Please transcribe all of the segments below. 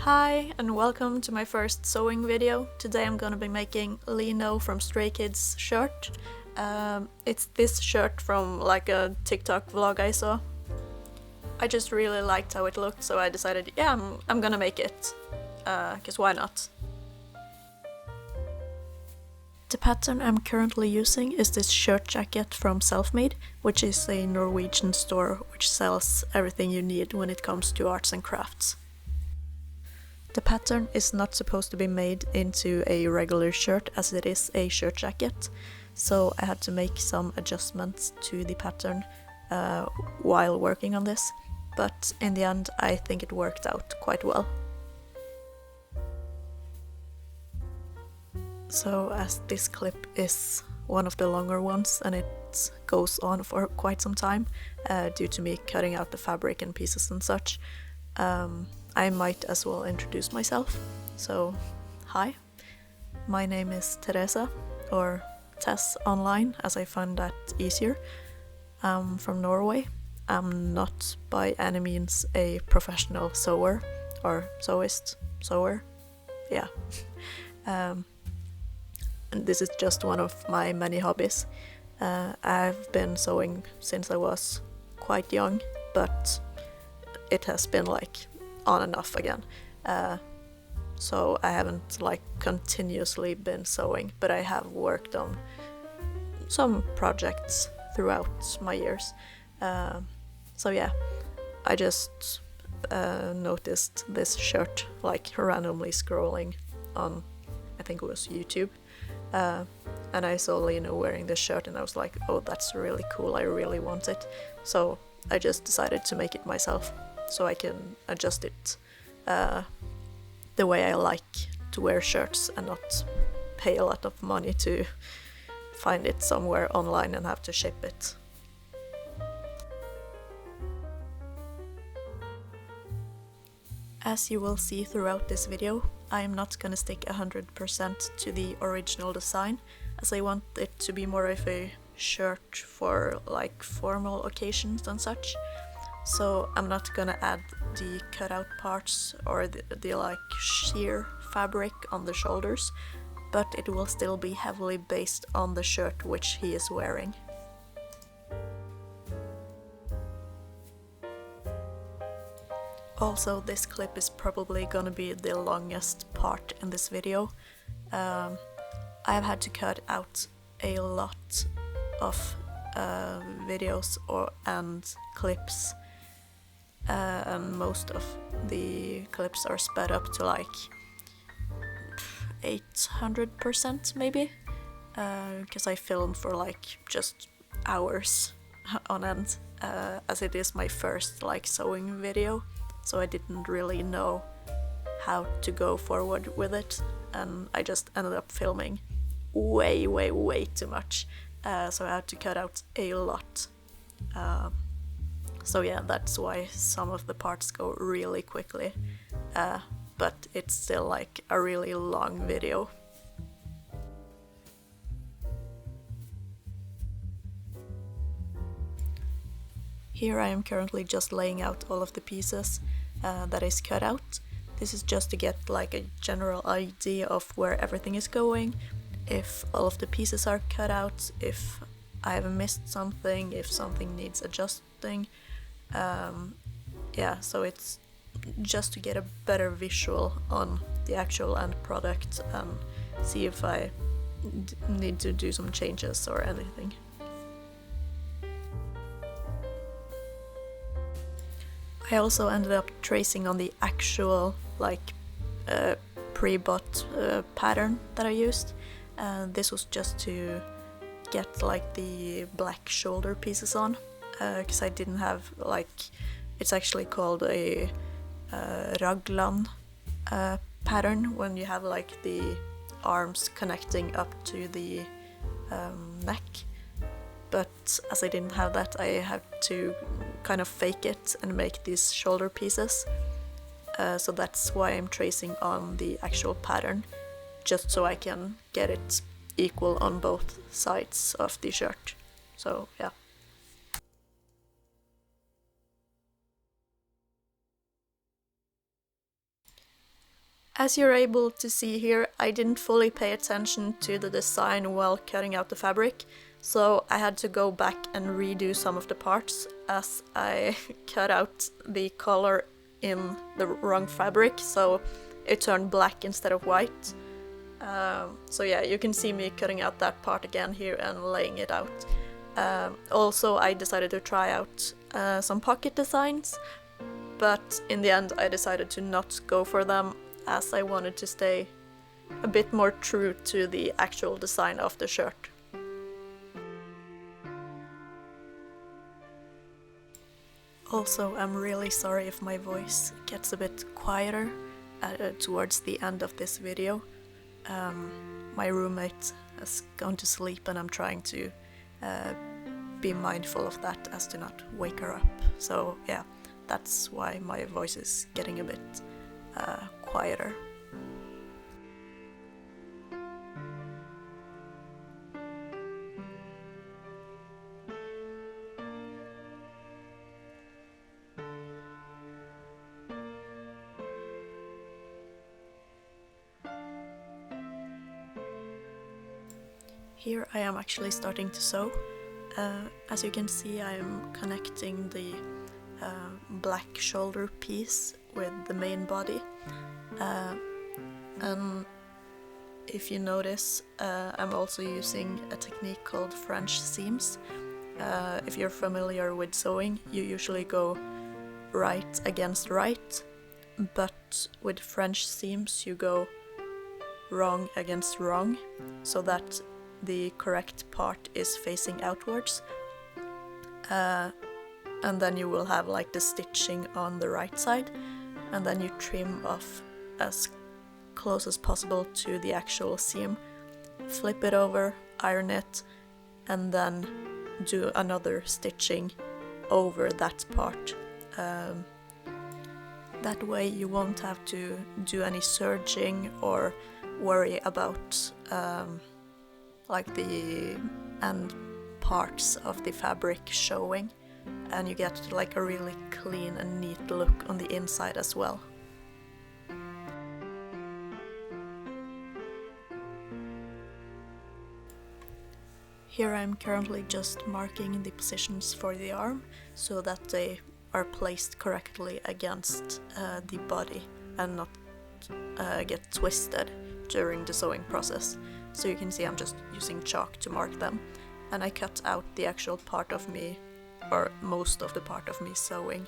Hi and welcome to my first sewing video. Today I'm gonna be making Leeknow from Stray Kids shirt. It's this shirt from like a TikTok vlog I saw. I just really liked how it looked, so I decided, yeah, I'm gonna make it. 'Cause why not? The pattern I'm currently using is this shirt jacket from Selfmade, which is a Norwegian store which sells everything you need when it comes to arts and crafts. The pattern is not supposed to be made into a regular shirt as it is a shirt jacket, so I had to make some adjustments to the pattern while working on this, but in the end I think it worked out quite well. So as this clip is one of the longer ones and it goes on for quite some time due to me cutting out the fabric and pieces and such, I might as well introduce myself. So, hi, my name is Teresa, or Tess online, as I find that easier. I'm from Norway. I'm not by any means a professional sewer, or sewer, yeah. And this is just one of my many hobbies. I've been sewing since I was quite young, but it has been like on and off again. So I haven't like continuously been sewing, but I have worked on some projects throughout my years. So yeah, I just noticed this shirt like randomly scrolling on, I think it was YouTube, and I saw Lena wearing this shirt and I was like, oh, that's really cool, I really want it. So I just decided to make it myself, so I can adjust it the way I like to wear shirts and not pay a lot of money to find it somewhere online and have to ship it. As you will see throughout this video, I am not gonna stick 100% to the original design, as I want it to be more of a shirt for like formal occasions and such. So I'm not gonna add the cutout parts or the like sheer fabric on the shoulders, but it will still be heavily based on the shirt which he is wearing. Also, this clip is probably gonna be the longest part in this video. I've had to cut out a lot of videos and clips, and most of the clips are sped up to like 800% maybe, because I filmed for like just hours on end, as it is my first like sewing video, so I didn't really know how to go forward with it, and I just ended up filming way too much, so I had to cut out a lot. So yeah, that's why some of the parts go really quickly, but it's still like a really long video. Here I am currently just laying out all of the pieces that is cut out. This is just to get like a general idea of where everything is going, if all of the pieces are cut out, if I have missed something, if something needs adjusting. Yeah, so it's just to get a better visual on the actual end product and see if I need to do some changes or anything. I also ended up tracing on the actual like pre-bought pattern that I used. This was just to get like the black shoulder pieces on, because I didn't have like, it's actually called a raglan pattern when you have like the arms connecting up to the neck, but as I didn't have that, I had to kind of fake it and make these shoulder pieces, so that's why I'm tracing on the actual pattern, just so I can get it equal on both sides of the shirt. So yeah. As you're able to see here, I didn't fully pay attention to the design while cutting out the fabric, so I had to go back and redo some of the parts as I cut out the color in the wrong fabric, so it turned black instead of white. So yeah, you can see me cutting out that part again here and laying it out. Also, I decided to try out some pocket designs, but in the end I decided to not go for them, as I wanted to stay a bit more true to the actual design of the shirt. Also, I'm really sorry if my voice gets a bit quieter towards the end of this video. My roommate has gone to sleep and I'm trying to be mindful of that as to not wake her up. So yeah, that's why my voice is getting a bit quieter. Here I am actually starting to sew. As you can see, I am connecting the black shoulder piece with the main body. And if you notice, I'm also using a technique called French seams. If you're familiar with sewing, you usually go right against right, but with French seams you go wrong against wrong, so that the correct part is facing outwards, and then you will have like the stitching on the right side, and then you trim off as close as possible to the actual seam, flip it over, iron it, and then do another stitching over that part. That way you won't have to do any serging or worry about like the end parts of the fabric showing, and you get like a really clean and neat look on the inside as well. Here I'm currently just marking the positions for the arm so that they are placed correctly against the body and not get twisted during the sewing process. So you can see I'm just using chalk to mark them, and I cut out the actual part of me, or most of the part of me, sewing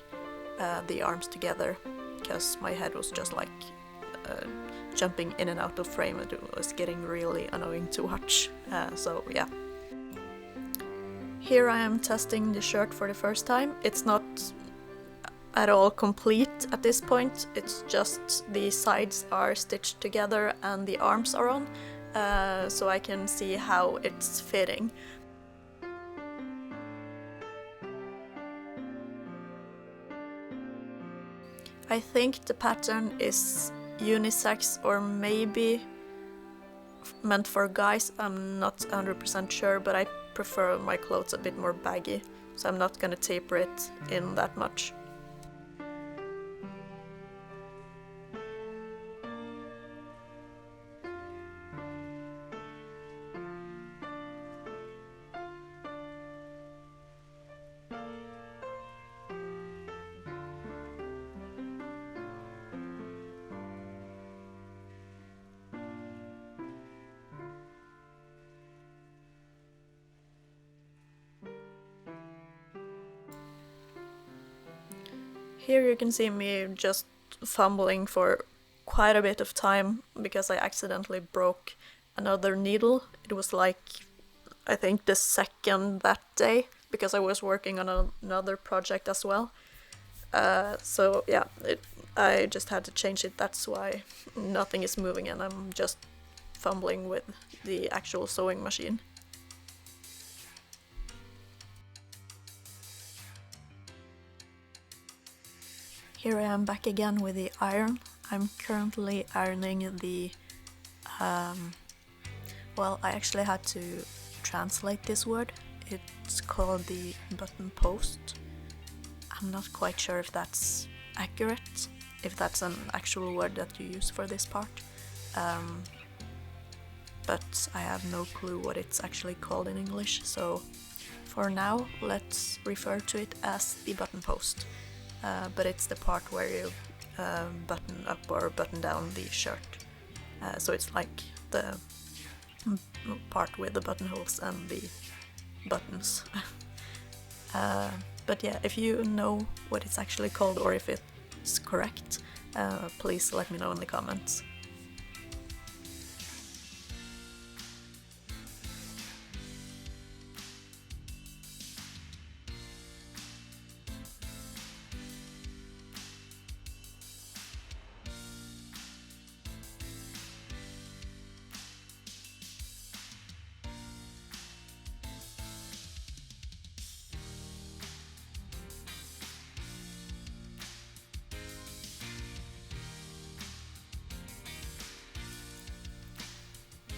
the arms together, because my head was just like jumping in and out of frame and it was getting really annoying to watch. So yeah. Here I am testing the shirt for the first time. It's not at all complete at this point, it's just the sides are stitched together and the arms are on, so I can see how it's fitting. I think the pattern is unisex or maybe meant for guys, I'm not 100% sure, but I prefer my clothes a bit more baggy, so I'm not gonna taper it in that much. Here you can see me just fumbling for quite a bit of time because I accidentally broke another needle. It was like, I think the second that day, because I was working on another project as well. So yeah, I just had to change it, that's why nothing is moving and I'm just fumbling with the actual sewing machine. Here I am back again with the iron. I'm currently ironing the, well, I actually had to translate this word. It's called the button post. I'm not quite sure if that's accurate, if that's an actual word that you use for this part. But I have no clue what it's actually called in English, so for now let's refer to it as the button post. But it's the part where you button up or button down the shirt. So it's like the part with the buttonholes and the buttons. But yeah, if you know what it's actually called or if it's correct, please let me know in the comments.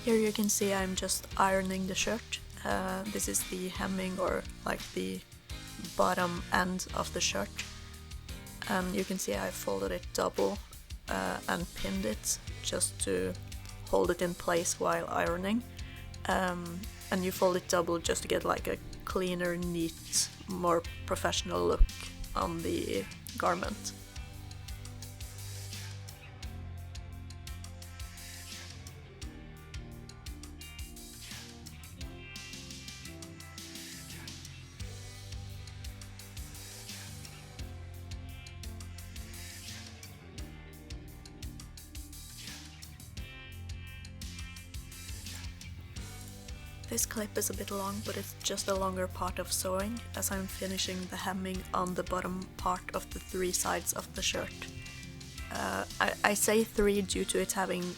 Here you can see I'm just ironing the shirt. This is the hemming, or like the bottom end of the shirt. And you can see I folded it double and pinned it just to hold it in place while ironing. And you fold it double just to get like a cleaner, neat, more professional look on the garment. This clip is a bit long, but it's just a longer part of sewing, as I'm finishing the hemming on the bottom part of the 3 sides of the shirt. I say 3 due to it having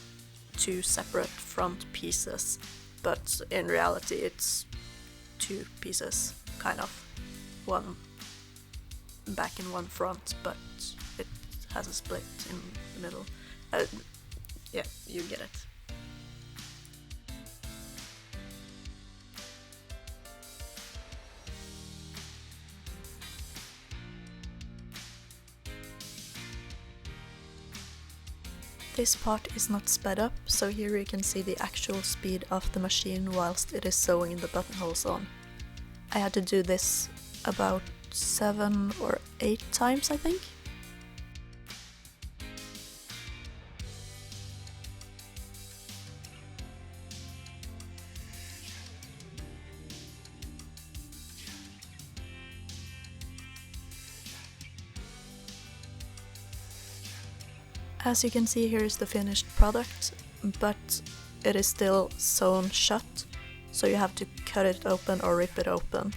2 separate front pieces, but in reality it's 2 pieces, kind of. 1 back and 1 front, but it has a split in the middle. Yeah, you get it. This part is not sped up, so here you can see the actual speed of the machine whilst it is sewing the buttonholes on. I had to do this about 7 or 8 times, I think. As you can see, here is the finished product, but it is still sewn shut, so you have to cut it open or rip it open.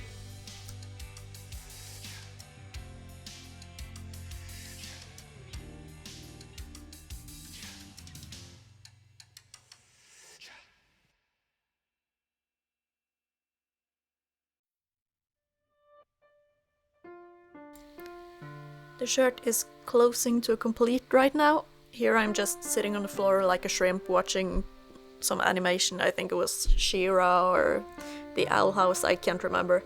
The shirt is closing to a complete right now. Here I'm just sitting on the floor like a shrimp watching some animation. I think it was She-Ra or the Owl House, I can't remember.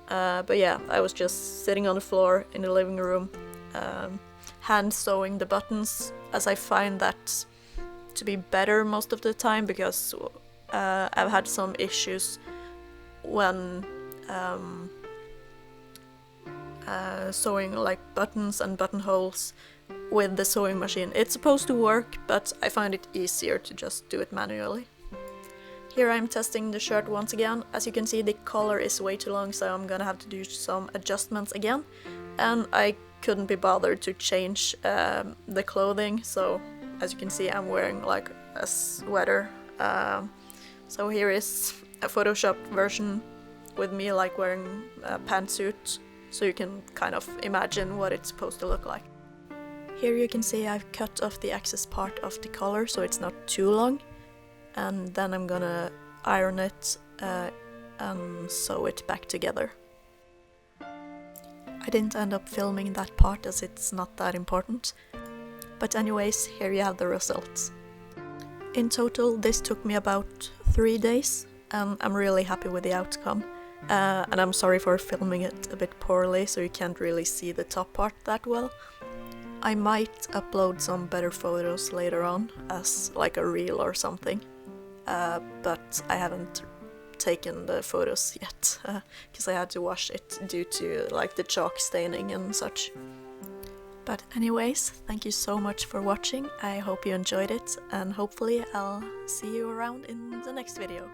But yeah, I was just sitting on the floor in the living room, hand sewing the buttons, as I find that to be better most of the time, because I've had some issues when sewing like buttons and buttonholes with the sewing machine. It's supposed to work, but I find it easier to just do it manually. Here I'm testing the shirt once again. As you can see, the collar is way too long, so I'm gonna have to do some adjustments again. And I couldn't be bothered to change the clothing, so as you can see I'm wearing like a sweater. So here is a Photoshop version with me like wearing a pantsuit, so you can kind of imagine what it's supposed to look like. Here you can see I've cut off the excess part of the collar so it's not too long, and then I'm gonna iron it and sew it back together. I didn't end up filming that part as it's not that important, but anyways, here you have the results. In total this took me about 3 days, and I'm really happy with the outcome. And I'm sorry for filming it a bit poorly, so you can't really see the top part that well. I might upload some better photos later on as like a reel or something, but I haven't taken the photos yet because I had to wash it due to like the chalk staining and such. But anyways, thank you so much for watching. I hope you enjoyed it, and hopefully I'll see you around in the next video.